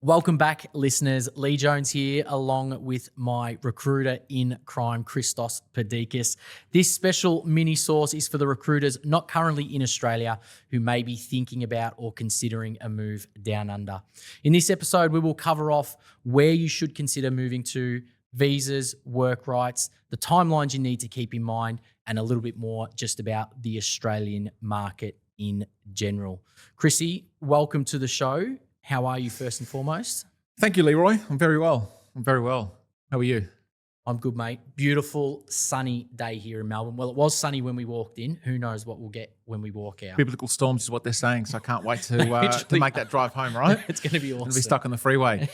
Welcome back, listeners. Lee Jones here, along with my recruiter in crime, Christos Perdikis. This special mini source is for the recruiters not currently in Australia who may be thinking about or considering a move down under. In this episode, we will cover off where you should consider moving to, visas, work rights, the timelines you need to keep in mind, and a little bit more just about the Australian market in general. Chrissy, welcome to the show. How are you first and foremost? Thank you, Leroy. I'm very well. How are you? I'm good, mate. Beautiful sunny day here in Melbourne. Well, it was sunny when we walked in. Who knows what we'll get when we walk out. Biblical storms is what they're saying, so I can't wait to make that drive home, right? It's going to be awesome. I'll be stuck on the freeway.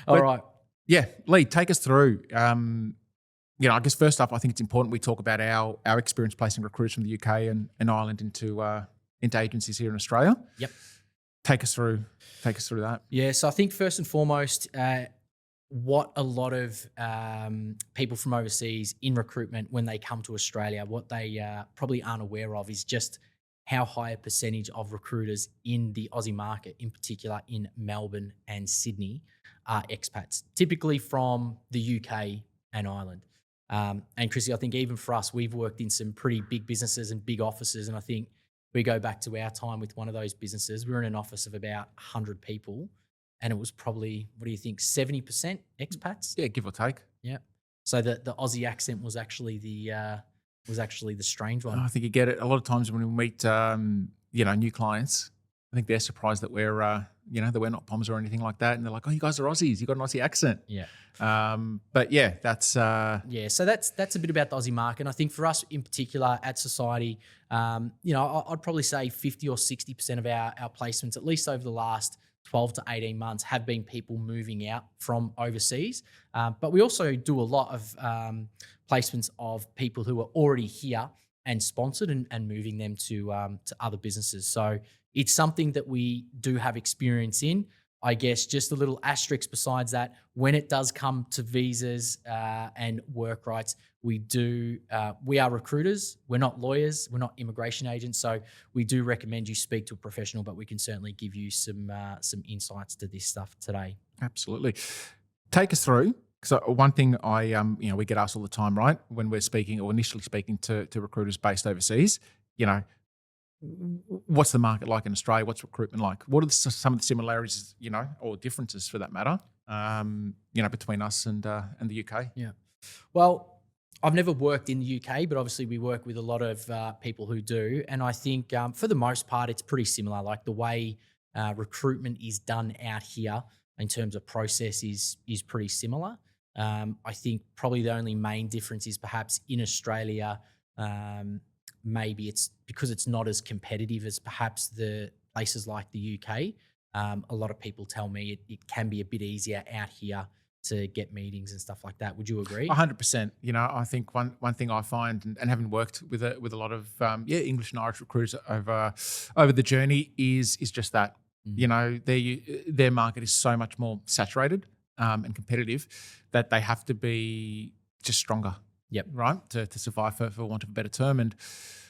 All right. Yeah, Lee, take us through. I guess first up, I think it's important we talk about our experience placing recruiters from the UK and Ireland into agencies here in Australia. Yep. Take us through that. Yeah, so I think first and foremost, what a lot of people from overseas in recruitment, when they come to Australia, what they probably aren't aware of is just how high a percentage of recruiters in the Aussie market, in particular in Melbourne and Sydney, are expats, typically from the UK and Ireland. And Chrissy, I think even for us, we've worked in some pretty big businesses and big offices, and I think we go back to our time with one of those businesses. We were in an office of about 100 people, and it was probably, what do you think, 70% expats? Yeah, give or take. Yeah. So the Aussie accent was actually the strange one. I think you get it a lot of times when we meet new clients. I think they're surprised that we're that we're not Poms or anything like that, and they're like, "Oh, you guys are Aussies. You got an Aussie accent." Yeah. But yeah, that's So that's a bit about the Aussie market. And I think for us in particular at Sorciety, I'd probably say 50 or 60% of our placements, at least over the last 12 to 18 months, have been people moving out from overseas. But we also do a lot of placements of people who are already here and sponsored and moving them to other businesses. So it's something that we do have experience in. I guess just a little asterisk besides that, when it does come to visas and work rights, we are recruiters. We're not lawyers. We're not immigration agents. So we do recommend you speak to a professional, but we can certainly give you some insights to this stuff today. Absolutely. Take us through. So one thing we get asked all the time, right? When we're speaking or initially speaking to recruiters based overseas, what's the market like in Australia? What's recruitment like? What are some of the similarities, or differences for that matter, between us and the UK? Yeah. Well, I've never worked in the UK, but obviously we work with a lot of people who do. And I think for the most part, it's pretty similar. Like the way recruitment is done out here in terms of process is pretty similar. I think probably the only main difference is perhaps in Australia, maybe it's because it's not as competitive as perhaps the places like the UK. A lot of people tell me it can be a bit easier out here to get meetings and stuff like that. Would you agree? 100%. I think one thing I find, and having worked with a lot of English and Irish recruiters over the journey, is just that. Their market is so much more saturated and competitive that they have to be just stronger. Yep. Right. To survive, for want of a better term. And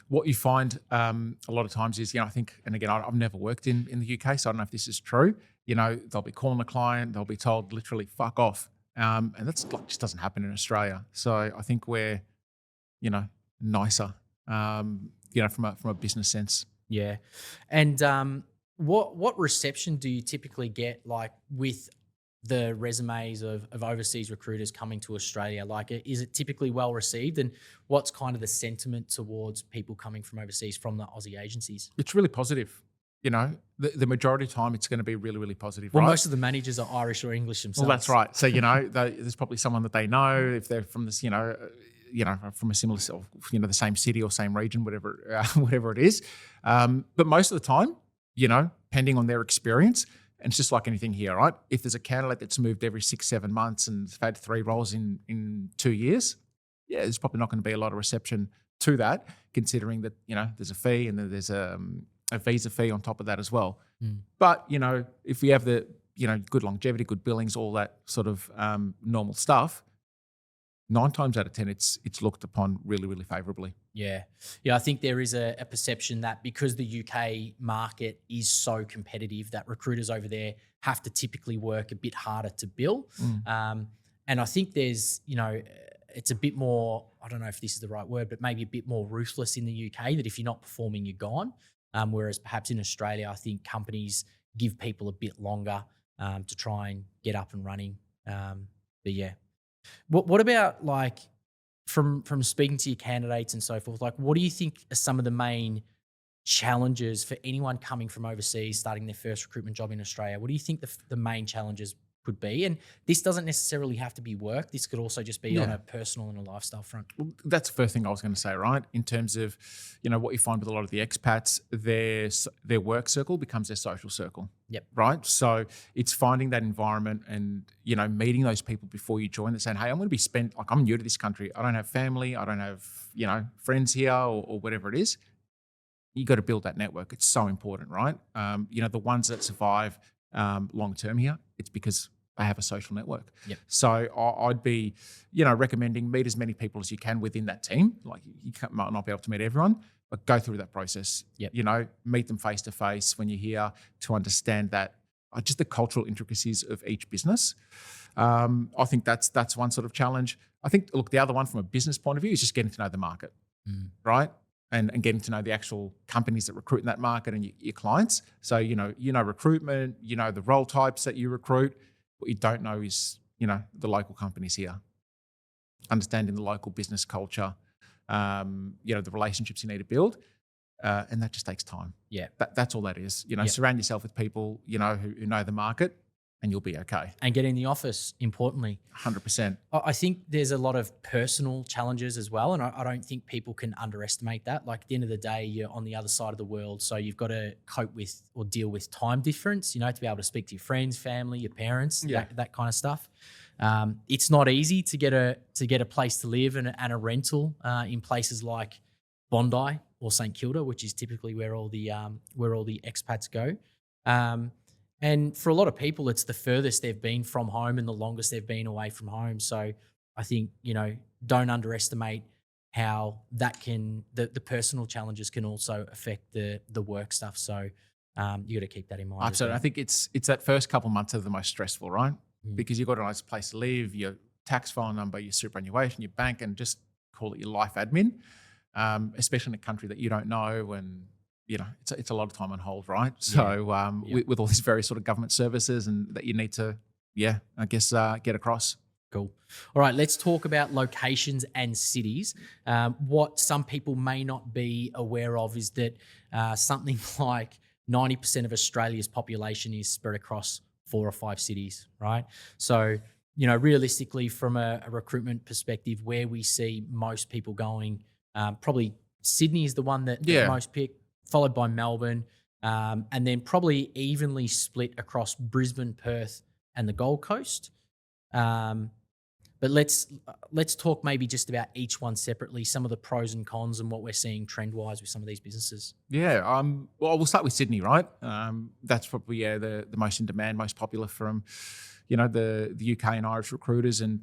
what you find a lot of times is, I think, and again, I've never worked in the UK, so I don't know if this is true. They'll be calling a client, they'll be told literally fuck off. And that's just doesn't happen in Australia. So I think we're, nicer, from a business sense. Yeah. And what reception do you typically get, like, with the resumes of overseas recruiters coming to Australia? Like, is it typically well received? And what's kind of the sentiment towards people coming from overseas from the Aussie agencies? It's really positive. The majority of the time it's going to be really, really positive. Well, right? most of the managers are Irish or English themselves. Well, that's right. So, there's probably someone that they know if they're from this, from a similar, the same city or same region, whatever it is. But most of the time, depending on their experience, and it's just like anything here, right? If there's a candidate that's moved every 6-7 months and has had 3 roles in 2 years, there's probably not going to be a lot of reception to that, considering that, there's a fee and then there's a visa fee on top of that as well. But, if we have the, good longevity, good billings, all that sort of normal stuff, 9 times out of 10, it's looked upon really, really favourably. Yeah. Yeah, I think there is a perception that because the UK market is so competitive that recruiters over there have to typically work a bit harder to bill. And I think there's, it's a bit more, I don't know if this is the right word, but maybe a bit more ruthless in the UK that if you're not performing, you're gone. Whereas perhaps in Australia, I think companies give people a bit longer to try and get up and running. But yeah. What about like from speaking to your candidates and so forth, like what do you think are some of the main challenges for anyone coming from overseas, starting their first recruitment job in Australia? What do you think the main challenges could be? And this doesn't necessarily have to be work. This could also just be on a personal and a lifestyle front. Well, that's the first thing I was going to say, right? In terms of, what you find with a lot of the expats, their work circle becomes their social circle. Yep. Right? So it's finding that environment and, meeting those people before you join. They're saying, hey, I'm going to be I'm new to this country. I don't have family. I don't have, friends here or whatever it is. You got to build that network. It's so important, right? The ones that survive long-term here, it's because they have a social network. Yep. So I'd be, recommending meet as many people as you can within that team. Like might not be able to meet everyone, but go through that process. Yep. Meet them face to face when you're here to understand that just the cultural intricacies of each business. I think that's one sort of challenge. I think, look, the other one from a business point of view is just getting to know the market, right? And getting to know the actual companies that recruit in that market and your clients. So, recruitment, the role types that you recruit. What you don't know is, the local companies here. Understanding the local business culture, the relationships you need to build. And that just takes time. Yeah. That's all that is. Surround yourself with people, who know the market, and you'll be okay. And get in the office, importantly. 100%. I think there's a lot of personal challenges as well, and I don't think people can underestimate that. Like at the end of the day, you're on the other side of the world, so you've got to cope with or deal with time difference, to be able to speak to your friends, family, your parents, that kind of stuff. It's not easy to get a place to live and a rental in places like Bondi or St Kilda, which is typically where all the expats go. And for a lot of people, it's the furthest they've been from home and the longest they've been away from home. So I think, don't underestimate how that the personal challenges can also affect the work stuff. So you got to keep that in mind. Absolutely. Well. I think it's that first couple of months are the most stressful, right? Because you've got a nice place to live, your tax file number, your superannuation, your bank, and just call it your life admin, especially in a country that you don't know and it's a lot of time on hold, right? So with all these various sort of government services and that you need to, get across. Cool. All right, let's talk about locations and cities. What some people may not be aware of is that something like 90% of Australia's population is spread across 4 or 5 cities, right? So, realistically, from a recruitment perspective, where we see most people going, probably Sydney is the one that most pick, followed by Melbourne, and then probably evenly split across Brisbane, Perth, and the Gold Coast. But let's talk maybe just about each one separately, some of the pros and cons and what we're seeing trend-wise with some of these businesses. Yeah, well, we'll start with Sydney, right? That's probably the most in demand, most popular from, the UK and Irish recruiters, and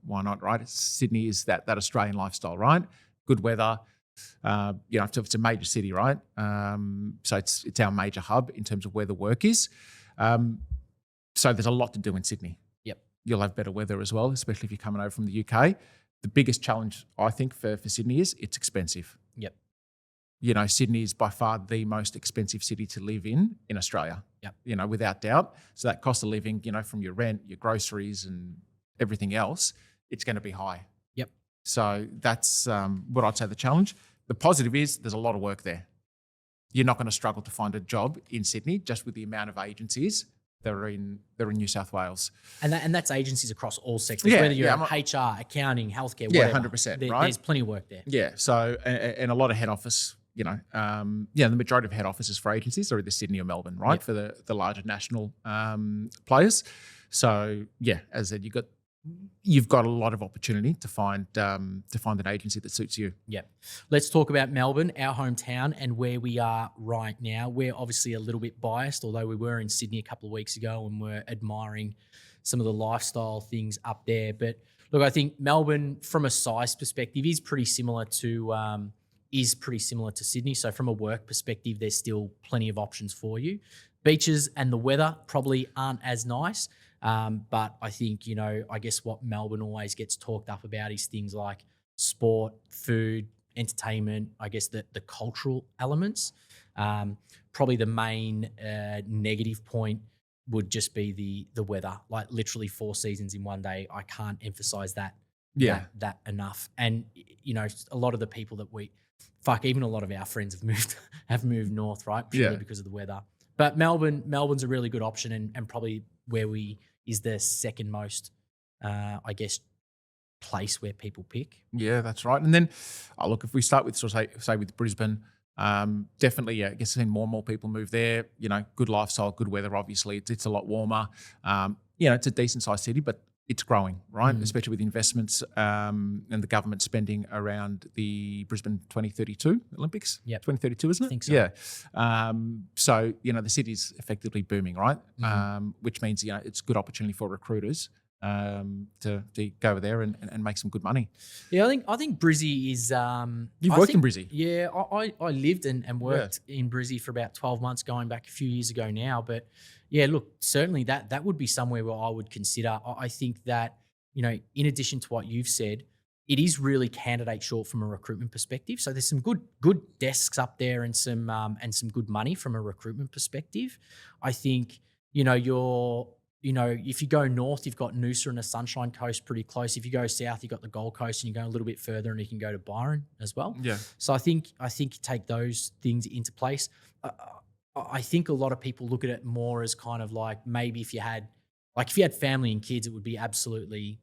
why not, right? Sydney is that Australian lifestyle, right? Good weather. It's a major city, right? So it's our major hub in terms of where the work is. So there's a lot to do in Sydney. Yep. You'll have better weather as well, especially if you're coming over from the UK. The biggest challenge, I think, for Sydney is it's expensive. Yep. Sydney is by far the most expensive city to live in Australia. Yep. Without doubt. So that cost of living, from your rent, your groceries and everything else, it's going to be high. Yep. So that's what I'd say the challenge. The positive is there's a lot of work there. You're not going to struggle to find a job in Sydney just with the amount of agencies that are in New South Wales. And that's agencies across all sectors, whether you're HR, accounting, healthcare, whatever. 100%, right? There's plenty of work there. Yeah, so and a lot of head office, the majority of head offices for agencies are either Sydney or Melbourne, right? Yep. For the larger national players. So as I said, you've got a lot of opportunity to find an agency that suits you. Yeah. Let's talk about Melbourne, our hometown, and where we are right now. We're obviously a little bit biased, although we were in Sydney a couple of weeks ago and we're admiring some of the lifestyle things up there. But look, I think Melbourne, from a size perspective, is pretty similar to is pretty similar to Sydney. So from a work perspective, there's still plenty of options for you. Beaches and the weather probably aren't as nice. But I think, I guess what Melbourne always gets talked up about is things like sport, food, entertainment, I guess the cultural elements. Probably the main negative point would just be the weather, like literally 4 seasons in one day. I can't emphasize that enough. And, a lot of the people that even a lot of our friends have moved north, right? Purely because of the weather. But Melbourne's a really good option and probably where is the second most, I guess, place where people pick. Yeah, that's right. And then, look, if we start with say with Brisbane, definitely, I guess seeing more and more people move there. Good lifestyle, good weather. Obviously, it's a lot warmer. It's a decent sized city, but it's growing, right? Especially with investments and the government spending around the Brisbane 2032 Olympics. Yeah, 2032, isn't it? I think so. Yeah. So the city's effectively booming, right? Which means it's a good opportunity for recruiters to go over there and make some good money. Yeah, I think Brizzy is. You've worked in Brizzy. Yeah, I lived and worked in Brizzy for about 12 months, going back a few years ago now. But yeah, look, certainly that would be somewhere where I would consider. I think that in addition to what you've said, it is really candidate short from a recruitment perspective. So there's some good desks up there and some good money from a recruitment perspective. I think if you go north, you've got Noosa and the Sunshine Coast pretty close. If you go south, you've got the Gold Coast, and you go a little bit further and you can go to Byron as well. Yeah. So I think you take those things into place. I think a lot of people look at it more as kind of like maybe if you had family and kids, it would be absolutely,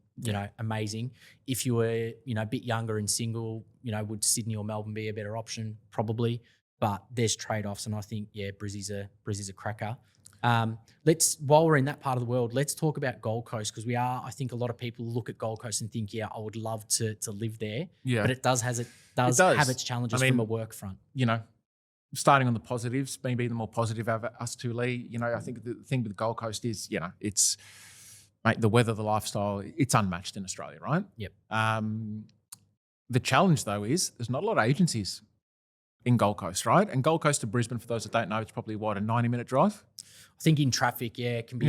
amazing. If you were, a bit younger and single, would Sydney or Melbourne be a better option? Probably. But there's trade-offs, and I think, Brizzy's a cracker. While we're in that part of the world, let's talk about Gold Coast, because I think a lot of people look at Gold Coast and think, I would love to live there. Yeah. But it does have its challenges from a work front. Starting on the positives, maybe the more positive of us two, Lee, I think the thing with the Gold Coast is, it's, mate, the weather, the lifestyle, it's unmatched in Australia, right? Yep. The challenge though is there's not a lot of agencies in Gold Coast, right? And Gold Coast to Brisbane, for those that don't know, it's probably a 90-minute drive? I think in traffic, it can be,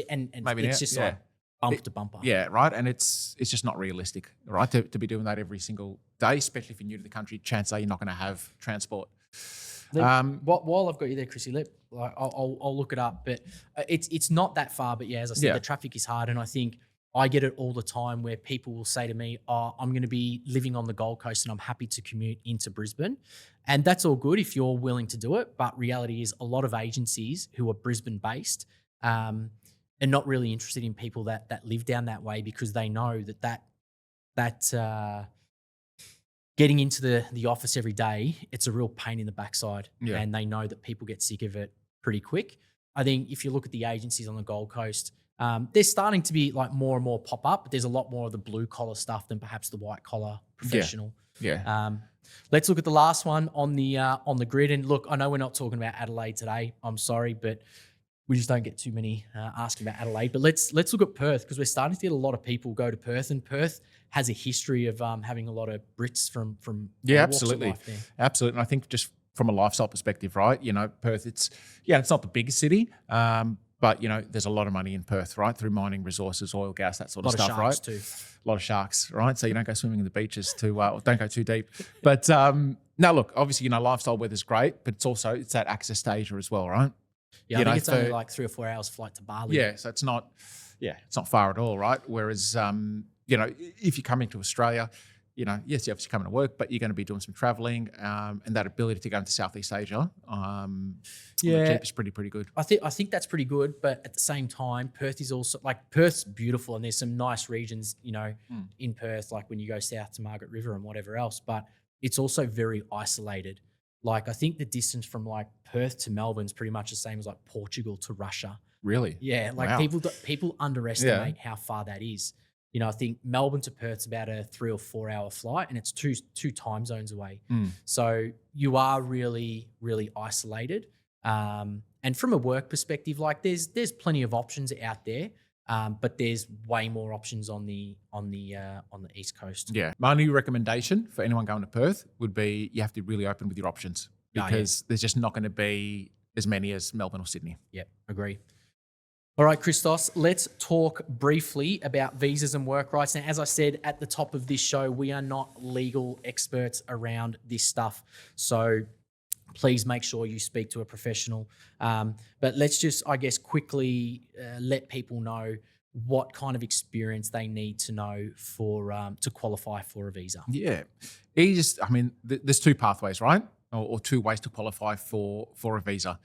and maybe it's just like bumper to bumper. Yeah, right. And it's just not realistic, right? To be doing that every single day, especially if you're new to the country, chances are you're not going to have transport. While I've got you there, Chrissy, I'll look it up, but it's not that far. But as I said, the traffic is hard, and I think I get it all the time where people will say to me, I'm going to be living on the Gold Coast and I'm happy to commute into Brisbane. And that's all good if you're willing to do it. But reality is a lot of agencies who are Brisbane based are not really interested in people that live down that way, because they know that getting into the office every day, it's a real pain in the backside. Yeah. And they know that people get sick of it pretty quick. I think if you look at the agencies on the Gold Coast, they're starting to be like more and more pop up, but there's a lot more of the blue collar stuff than perhaps the white collar professional. Yeah. Let's look at the last one on the grid. And look, I know we're not talking about Adelaide today. I'm sorry, but we just don't get too many asking about Adelaide. But let's look at Perth, because we're starting to get a lot of people go to Perth, and Perth has a history of having a lot of Brits from absolutely, absolutely. And I think just from a lifestyle perspective, right? Perth, it's not the biggest city. But, there's a lot of money in Perth, right? Through mining, resources, oil, gas, that sort of stuff, right? Too. A lot of sharks, right? So you don't go swimming in the beaches or don't go too deep. But now, look, obviously, lifestyle weather's great, but it's that access to Asia as well, right? Yeah, I think it's only like 3 or 4 hours flight to Bali. Yeah, so it's not far at all, right? Whereas, if you're coming to Australia, yes, you're obviously coming to work, but you're going to be doing some traveling, and that ability to go into Southeast Asia, is pretty good. I think that's pretty good, but at the same time, Perth is also Perth's beautiful, and there's some nice regions, in Perth, like when you go south to Margaret River and whatever else. But it's also very isolated. I think the distance from Perth to Melbourne is pretty much the same as Portugal to Russia. Really? Yeah, wow. People underestimate how far that is. I think Melbourne to Perth's about a 3 or 4 hour flight, and it's two time zones away. So you are really, really isolated. And from a work perspective, there's plenty of options out there. but there's way more options on the East Coast. Yeah. My only recommendation for anyone going to Perth would be you have to be really open with your options because there's just not going to be as many as Melbourne or Sydney. Yep, agree. All right, Christos, let's talk briefly about visas and work rights. Now, as I said at the top of this show, we are not legal experts around this stuff. So please make sure you speak to a professional. But let's just, I guess, quickly let people know what kind of experience they need to know for to qualify for a visa. Yeah. There's two pathways, right? Or two ways to qualify for a visa.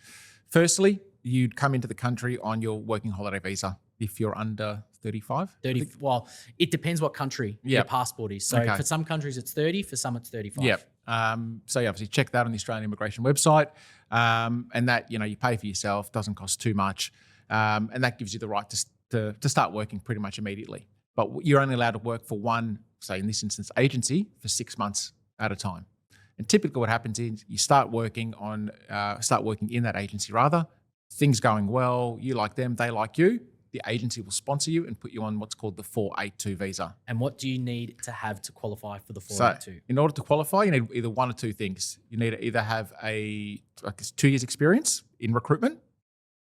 Firstly, you'd come into the country on your working holiday visa if you're under 35. Well, it depends what country your passport is. So for some countries it's 30, for some it's 35. Yep. So you obviously check that on the Australian immigration website, and that you pay for yourself, doesn't cost too much, and that gives you the right to start working pretty much immediately. But you're only allowed to work for one, say in this instance, agency for 6 months at a time. And typically, what happens is you start working in that agency rather. Things going well, you like them, they like you. The agency will sponsor you and put you on what's called the 482 visa. And what do you need to have to qualify for the 482? So in order to qualify, you need either one or two things. You need to either have 2 years experience in recruitment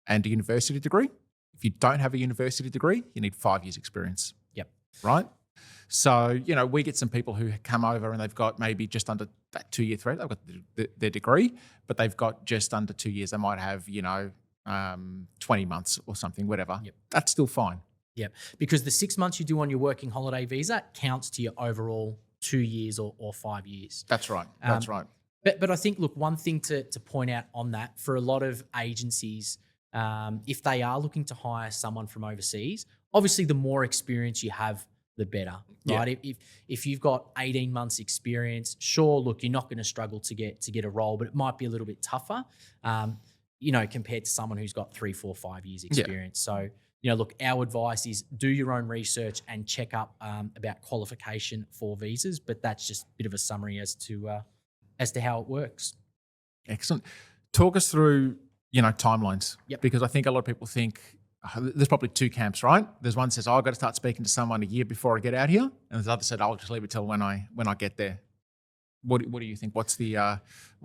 and a university degree. If you don't have a university degree, you need 5 years experience. Yep. Right? So, we get some people who come over and they've got maybe just under that 2-year threat. They've got their degree, but they've got just under 2 years. They might have, 20 months or something, whatever. Yep. That's still fine. Yep. Because the 6 months you do on your working holiday visa counts to your overall 2 years or 5 years. That's right. That's right. But I think, look, one thing to point out on that, for a lot of agencies, if they are looking to hire someone from overseas, obviously the more experience you have, the better, right? Yeah. If you've got 18 months experience, sure, look, you're not going to struggle to get a role, but it might be a little bit tougher, compared to someone who's got 3, 4, 5 years experience. Yeah. So, look, our advice is do your own research and check up about qualification for visas, but that's just a bit of a summary as to how it works. Excellent. Talk us through, timelines. Yep. Because I think a lot of people think, there's probably 2 camps, right? There's one that says, I've got to start speaking to someone a year before I get out here. And there's the other said, I'll just leave it till when I get there. What do you think? What's the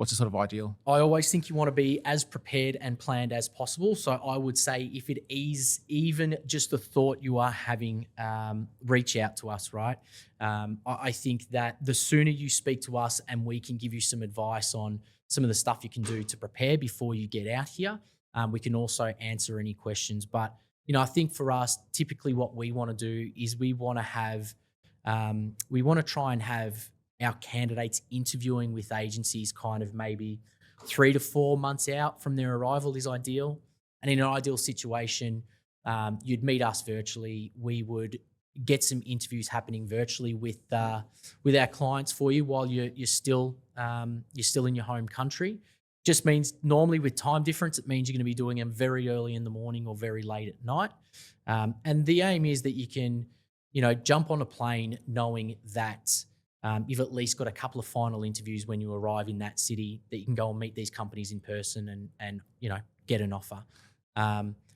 sort of ideal? I always think you want to be as prepared and planned as possible. So I would say if it is even just the thought you are having, reach out to us, right? I think that the sooner you speak to us and we can give you some advice on some of the stuff you can do to prepare before you get out here, we can also answer any questions. But, I think for us, typically what we want to do is we want to try and have our candidates interviewing with agencies kind of maybe 3 to 4 months out from their arrival is ideal. And in an ideal situation, you'd meet us virtually. We would get some interviews happening virtually with our clients for you while you're still in your home country. Just means normally with time difference, it means you're going to be doing them very early in the morning or very late at night. And the aim is that you can, jump on a plane knowing that you've at least got a couple of final interviews when you arrive in that city, that you can go and meet these companies in person and get an offer.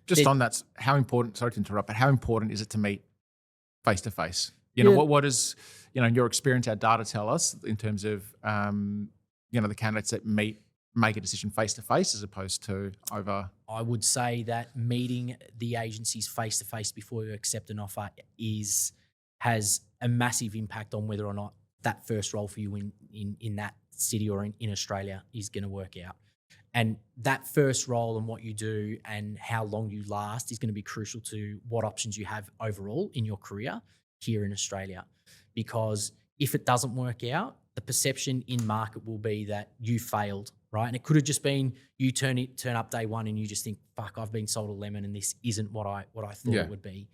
Just on that, how important, sorry to interrupt, but how important is it to meet face-to-face? What is, your experience, our data tell us in terms of, the candidates that make a decision face-to-face as opposed to over? I would say that meeting the agencies face-to-face before you accept an offer has a massive impact on whether or not that first role for you in that city or in Australia is going to work out. And that first role and what you do and how long you last is going to be crucial to what options you have overall in your career here in Australia. Because if it doesn't work out, the perception in market will be that you failed, right? And it could have just been you turn up day one and you just think, fuck, I've been sold a lemon and this isn't what I thought it would be.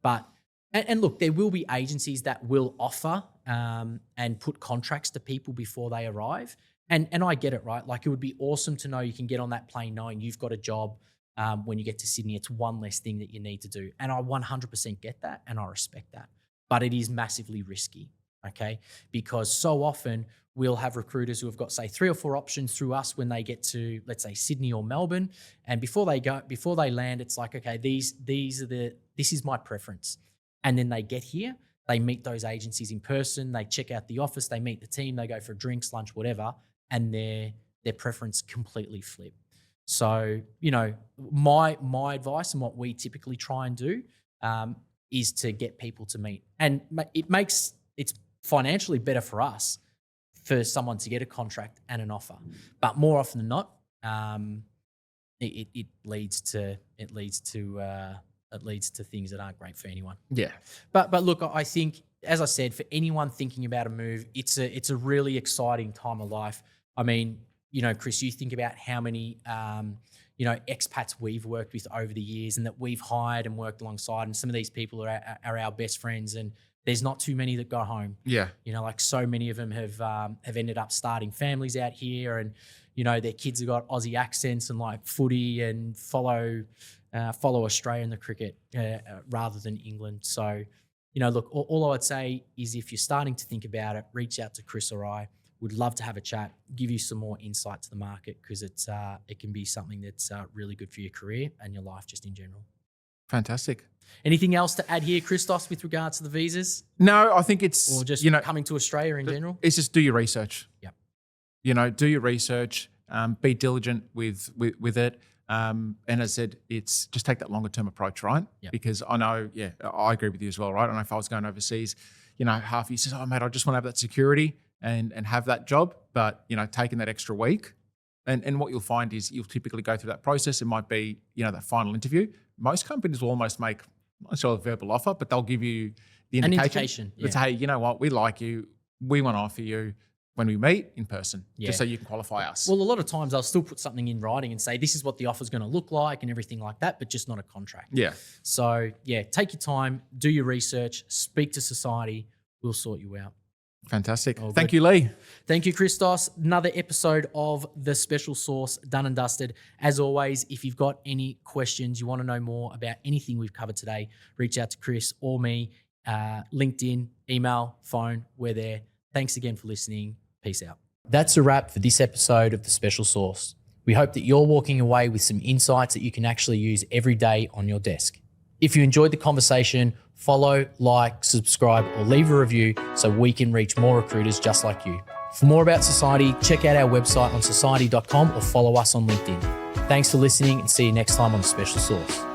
But and look, there will be agencies that will offer and put contracts to people before they arrive. And I get it, right? Like, it would be awesome to know you can get on that plane knowing you've got a job when you get to Sydney. It's one less thing that you need to do. And I 100% get that and I respect that. But it is massively risky, okay? Because so often we'll have recruiters who have got, say, 3 or 4 options through us when they get to, let's say, Sydney or Melbourne. And before they land, it's like, okay, these are the this is my preference. And then they get here, they meet those agencies in person, they check out the office, they meet the team, they go for drinks, lunch, whatever, and their preference completely flip. So, you know, my advice and what we typically try and do is to get people to meet. And it's financially better for us for someone to get a contract and an offer. But more often than not, it leads to things that aren't great for anyone. Yeah. But look, I think, as I said, for anyone thinking about a move, it's a really exciting time of life. I mean, you know, Chris, you think about how many expats we've worked with over the years and that we've hired and worked alongside, and some of these people are our best friends, and there's not too many that go home. Yeah. You know, like so many of them have ended up starting families out here, and, you know, their kids have got Aussie accents and like footy and follow Australia in the cricket rather than England. So, you know, look, all I would say is if you're starting to think about it, reach out to Chris or I. Would love to have a chat, give you some more insight to the market, because it can be something that's really good for your career and your life just in general. Fantastic. Anything else to add here, Christos, with regards to the visas? No, I think it's... Or just coming to Australia in general? It's just do your research. Yep. You know, do your research, be diligent with it. And as I said, it's just take that longer term approach, right? Yep. Because I know, I agree with you as well, right? I know if I was going overseas, you know, half you says, oh, mate, I just want to have that security and have that job. But, you know, taking that extra week, and what you'll find is you'll typically go through that process. It might be, you know, that final interview. Most companies will almost make, not necessarily a verbal offer, but they'll give you the indication. An indication, yeah. It's, hey, you know what? We like you. We want to offer you when we meet in person, just so you can qualify us. Well, a lot of times I'll still put something in writing and say, this is what the offer's going to look like and everything like that, but just not a contract. Yeah. So, take your time, do your research, speak to Society. We'll sort you out. Fantastic. Thank you, Lee. Thank you, Christos. Another episode of The Special Sauce, done and dusted. As always, if you've got any questions, you want to know more about anything we've covered today, reach out to Chris or me, LinkedIn, email, phone, we're there. Thanks again for listening. Peace out. That's a wrap for this episode of The Special Sauce. We hope that you're walking away with some insights that you can actually use every day on your desk. If you enjoyed the conversation, follow, like, subscribe, or leave a review so we can reach more recruiters just like you. For more about Society, check out our website on society.com or follow us on LinkedIn. Thanks for listening, and see you next time on The Special Sauce.